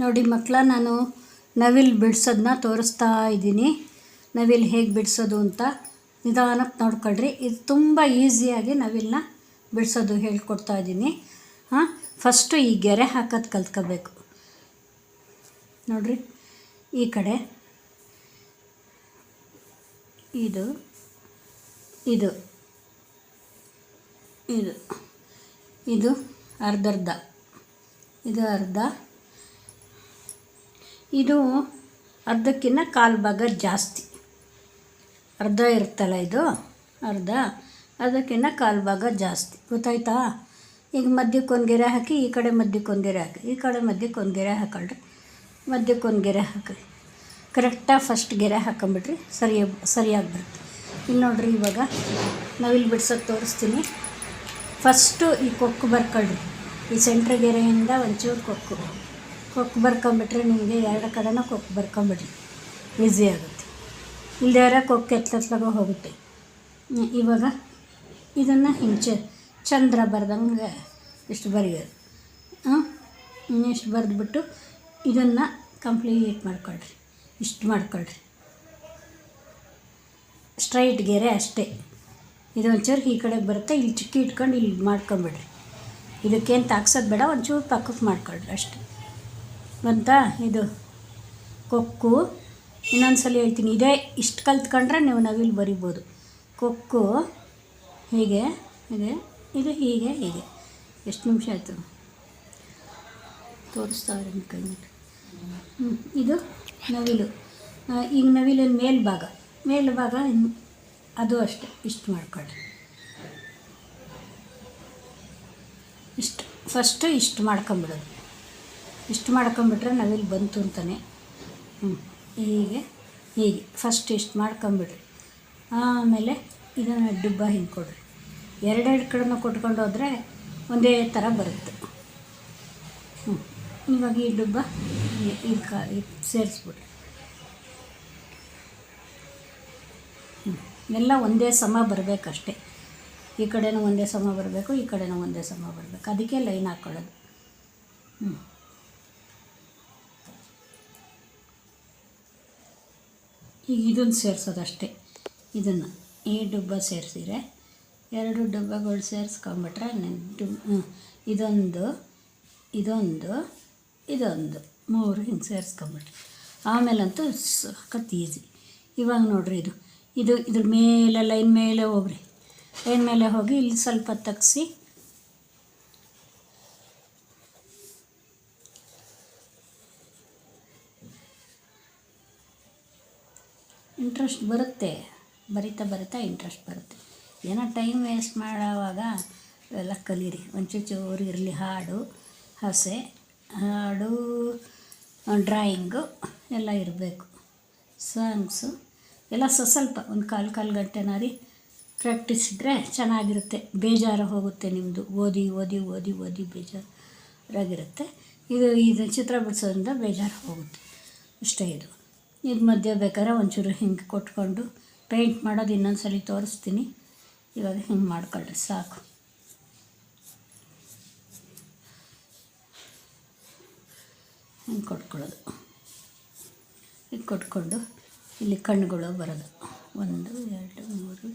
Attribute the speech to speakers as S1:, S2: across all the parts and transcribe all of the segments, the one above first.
S1: ನೋಡಿ ಮಕ್ಕಳ, ನಾನು ನವಿಲು ಬಿಡಿಸೋದನ್ನ ತೋರಿಸ್ತಾ ಇದ್ದೀನಿ. ನವಿಲು ಹೇಗೆ ಬಿಡಿಸೋದು ಅಂತ ನಿಧಾನಕ್ಕೆ ನೋಡ್ಕೊಳ್ರಿ. ಇದು ತುಂಬ ಈಸಿಯಾಗಿ ನವಿಲನ್ನ ಬಿಡಿಸೋದು ಹೇಳ್ಕೊಡ್ತಾ ಇದ್ದೀನಿ. ಫಸ್ಟು ಈ ಗೆರೆ ಹಾಕೋದು ಕಲ್ತ್ಕೋಬೇಕು. ನೋಡಿರಿ, ಈ ಕಡೆ ಇದು ಇದು ಇದು ಇದು ಅರ್ಧರ್ಧ, ಇದು ಅರ್ಧ, ಇದು ಅರ್ಧಕ್ಕಿಂತ ಕಾಲು ಭಾಗ ಜಾಸ್ತಿ. ಅರ್ಧ ಇರುತ್ತಲ್ಲ, ಇದು ಅರ್ಧ, ಅದಕ್ಕಿಂತ ಕಾಲು ಭಾಗ ಜಾಸ್ತಿ. ಗೊತ್ತಾಯ್ತಾ? ಈಗ ಮಧ್ಯಕ್ಕೊಂದು ಗೆರೆ ಹಾಕಿ, ಈ ಕಡೆ ಮಧ್ಯಕ್ಕೊಂದು ಗೆರೆ ಹಾಕಿ, ಈ ಕಡೆ ಮಧ್ಯಕ್ಕೊಂದು ಗೆರೆ ಹಾಕೊಳ್ರಿ, ಮಧ್ಯಕ್ಕೊಂದು ಗೆರೆ ಹಾಕಿರಿ. ಕರೆಕ್ಟಾಗಿ ಫಸ್ಟ್ ಗೆರೆ ಹಾಕೊಂಬಿಟ್ರಿ, ಸರಿಯಾಗಿ ಬರುತ್ತೆ. ಇಲ್ಲಿ ನೋಡಿರಿ, ಇವಾಗ ನವಿಲು ಬಿಡ್ಸೋದು ತೋರಿಸ್ತೀನಿ. ಫಸ್ಟು ಈ ಕೊಕ್ಕು ಬರ್ಕೊಳ್ರಿ. ಈ ಸೆಂಟ್ರ್ ಗೆರೆಯಿಂದ ಒಂಚೂರು ಕೊಕ್ಕು ಬರ್ಕೊಂಬಿಟ್ರೆ ನಿಮಗೆ ಎರಡು ಕಡೆನೂ ಕೊಕ್ಕು ಬರ್ಕೊಂಬಿಡ್ರಿ, ಈಸಿ ಆಗುತ್ತೆ. ಇಲ್ಲದೇ ಕೊಕ್ಕು ಎತ್ತಲಾಗ ಹೋಗುತ್ತೆ. ಇವಾಗ ಇದನ್ನು ಹಿಂಗೆ ಚಂದ್ರ ಬರ್ದಂಗೆ ಇಷ್ಟು ಬರೆಯೋದು. ಇಷ್ಟು ಬರೆದ್ಬಿಟ್ಟು ಇದನ್ನು ಕಂಪ್ಲೀಟ್ ಮಾಡ್ಕೊಳ್ರಿ. ಇಷ್ಟು ಮಾಡ್ಕೊಳ್ರಿ, ಸ್ಟ್ರೈಟ್ ಗೆರೆ ಅಷ್ಟೇ. ಇದು ಒಂಚೂರು ಈ ಕಡೆಗೆ ಬರುತ್ತೆ, ಇಲ್ಲಿ ಚಿಕ್ಕಿ ಇಟ್ಕೊಂಡು ಇಲ್ಲಿ ಮಾಡ್ಕೊಂಬಿಡ್ರಿ. ಇದಕ್ಕೇನು ತಾಗ್ಸೋದು ಬೇಡ, ಒಂಚೂರು ಪಕ್ಕಕ್ಕೆ ಮಾಡ್ಕೊಳ್ರಿ ಅಷ್ಟೇ. ಬಂತಾ? ಇದು ಕೊಕ್ಕು. ಇನ್ನೊಂದು ಸಲ ಹೇಳ್ತೀನಿ, ಇದೇ ಇಷ್ಟು ಕಲ್ತ್ಕೊಂಡ್ರೆ ನೀವು ನವಿಲು ಬರಿಬೋದು. ಕೊಕ್ಕು ಹೀಗೆ ಹೀಗೆ, ಇದು ಹೀಗೆ ಹೀಗೆ. ಎಷ್ಟು ನಿಮಿಷ ಆಯಿತು ತೋರಿಸ್ತಾ ಇದ್ದೀನಿ ಕೈ ಮೇಲೆ. ಇದು ನವಿಲು. ಈಗ ನವಿಲಿನ ಮೇಲ್ಭಾಗ ಅದು ಅಷ್ಟೇ. ಇಷ್ಟು ಮಾಡ್ಕೊಳ್ರಿ. ಇಷ್ಟು ಫಸ್ಟು ಇಷ್ಟು ಮಾಡ್ಕೊಂಬಿಡೋದು. ಇಷ್ಟು ಮಾಡ್ಕೊಂಬಿಟ್ರೆ ನವಿಲು ಬಂತು ಅಂತಾನೆ. ಹೀಗೆ ಫಸ್ಟ್ ಇಷ್ಟು ಮಾಡ್ಕೊಂಬಿಡ್ರಿ. ಆಮೇಲೆ ಇದನ್ನು ಡುಬ್ಬ ಹಿಂಗೆ ಕೊಡ್ರಿ. ಎರಡೆರಡು ಕಡೆನೂ ಕೊಟ್ಕೊಂಡು ಹೋದರೆ ಒಂದೇ ಥರ ಬರುತ್ತೆ. ಇವಾಗ ಈ ಡುಬ್ಬ ಇದು ಸೇರಿಸ್ಬಿಡ್ರಿ. ಎಲ್ಲ ಒಂದೇ ಸಮ ಬರಬೇಕಷ್ಟೆ. ಈ ಕಡೆನೂ ಒಂದೇ ಸಮ ಬರಬೇಕು, ಈ ಕಡೆನೂ ಒಂದೇ ಸಮ ಬರಬೇಕು. ಅದಕ್ಕೆ ಲೈನ್ ಹಾಕ್ಕೊಳ್ಳೋದು. ಈಗ ಇದನ್ನು ಸೇರಿಸೋದಷ್ಟೇ. ಇದನ್ನು ಈ ಡುಬ್ಬ ಸೇರಿಸಿದ್ರೆ, ಎರಡು ಡುಬ್ಬಗಳು ಸೇರಿಸ್ಕೊಂಬಿಟ್ರೆ ಇದೊಂದು ಇದೊಂದು ಇದೊಂದು ಮೂರು ಹಿಂಗೆ ಸೇರಿಸ್ಕೊಂಬಿಟ್ರಿ. ಆಮೇಲಂತೂ ಸಖತ್ ಈಸಿ. ಇವಾಗ ನೋಡಿರಿ, ಇದ್ರ ಮೇಲೆ ಲೈನ್ ಮೇಲೆ ಹೋಗ್ರಿ. ಲೈನ್ ಮೇಲೆ ಹೋಗಿ ಇಲ್ಲಿ ಸ್ವಲ್ಪ ತಗ್ಸಿ ಇಂಟ್ರೆಸ್ಟ್ ಬರುತ್ತೆ. ಬರಿತಾ ಇಂಟ್ರೆಸ್ಟ್ ಬರುತ್ತೆ. ಏನೋ ಟೈಮ್ ವೇಸ್ಟ್ ಮಾಡೋವಾಗ ಎಲ್ಲ ಕಲೀರಿ. ಒಂಚೂರು ಇರಲಿ. ಹಸೆ ಹಾಡು, ಡ್ರಾಯಿಂಗು ಎಲ್ಲ ಇರಬೇಕು. ಸಾಂಗ್ಸು ಎಲ್ಲ ಸ್ವಲ್ಪ ಒಂದು ಕಾಲು ಗಂಟೆನಾರಿ ಪ್ರಾಕ್ಟೀಸ್ ಇದ್ದರೆ ಚೆನ್ನಾಗಿರುತ್ತೆ. ಬೇಜಾರು ಹೋಗುತ್ತೆ ನಿಮ್ಮದು. ಓದಿ ಬೇಜಾರಾಗಿರುತ್ತೆ. ಇದು ಚಿತ್ರ ಬಿಡಿಸೋದ್ರಿಂದ ಬೇಜಾರು ಹೋಗುತ್ತೆ ಅಷ್ಟೇ. ಇದು ಮಧ್ಯೆ ಬೇಕಾದ್ರೆ ಒಂಚೂರು ಹಿಂಗೆ ಕೊಟ್ಕೊಂಡು ಪೇಂಟ್ ಮಾಡೋದು ಇನ್ನೊಂದು ಸಲ ತೋರಿಸ್ತೀನಿ. ಇವಾಗ ಹಿಂಗೆ ಮಾಡ್ಕೊಳ್ರಿ, ಸಾಕು. ಹಿಂಗೆ ಕೊಟ್ಕೊಳ್ಳೋದು. ಇದು ಕೊಟ್ಕೊಂಡು ಇಲ್ಲಿ ಕಣ್ಣುಗಳು ಬರೋದು. 1 2 3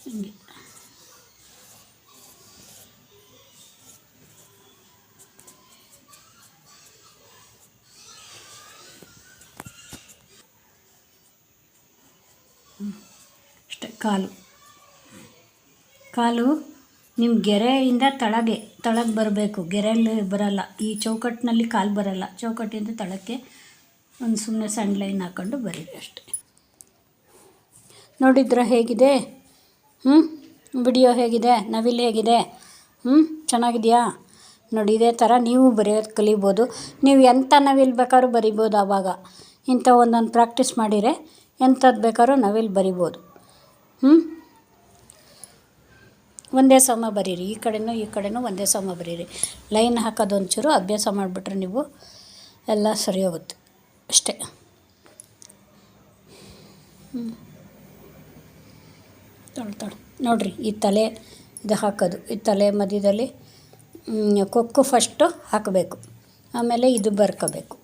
S1: ಹಿಂಗೆ. ಅಷ್ಟೇ. ಕಾಲು ನಿಮ್ಮ ಗೆರೆಯಿಂದ ತಳಗೆ ಬರಬೇಕು. ಗೆರೆಯಲ್ಲಿ ಬರಲ್ಲ. ಈ ಚೌಕಟ್ಟಿನಲ್ಲಿ ಕಾಲು ಬರಲ್ಲ. ಚೌಕಟ್ಟಿಂದ ತಳಕ್ಕೆ ಒಂದು ಸುಮ್ಮನೆ ಸಣ್ಣ ಲೈನ್ ಹಾಕ್ಕೊಂಡು ಬರೀರಿ ಅಷ್ಟೇ. ನೋಡಿದ್ರೆ ಹೇಗಿದೆ? ವಿಡಿಯೋ ಹೇಗಿದೆ? ನವಿಲು ಹೇಗಿದೆ? ಚೆನ್ನಾಗಿದೆಯಾ? ನೋಡಿ, ಇದೇ ಥರ ನೀವು ಬರೆಯೋದು ಕಲಿಬೋದು. ನೀವು ಎಂಥ ನವಿಲು ಬೇಕಾದ್ರೂ ಬರಿಬೋದು. ಆವಾಗ ಇಂಥ ಒಂದೊಂದು ಪ್ರಾಕ್ಟೀಸ್ ಮಾಡಿದರೆ ಎಂಥದ್ದು ಬೇಕಾದ್ರೂ ನವಿಲು ಬರಿಬೋದು. ಒಂದೇ ಸಮ ಬರೀರಿ. ಈ ಕಡೆನೂ ಒಂದೇ ಸಮ ಬರೀರಿ. ಲೈನ್ ಹಾಕೋದು ಒಂಚೂರು ಅಭ್ಯಾಸ ಮಾಡಿಬಿಟ್ರೆ ನೀವು ಎಲ್ಲ ಸರಿ ಹೋಗುತ್ತೆ ಅಷ್ಟೇ. ತೊಳ್ತಾಳೆ ನೋಡಿರಿ. ಈ ತಲೆ ಇದು ಹಾಕೋದು, ಈ ತಲೆ ಮಧ್ಯದಲ್ಲಿ ಕೊಕ್ಕು ಫಸ್ಟು ಹಾಕಬೇಕು, ಆಮೇಲೆ ಇದು ಬರ್ಕೋಬೇಕು.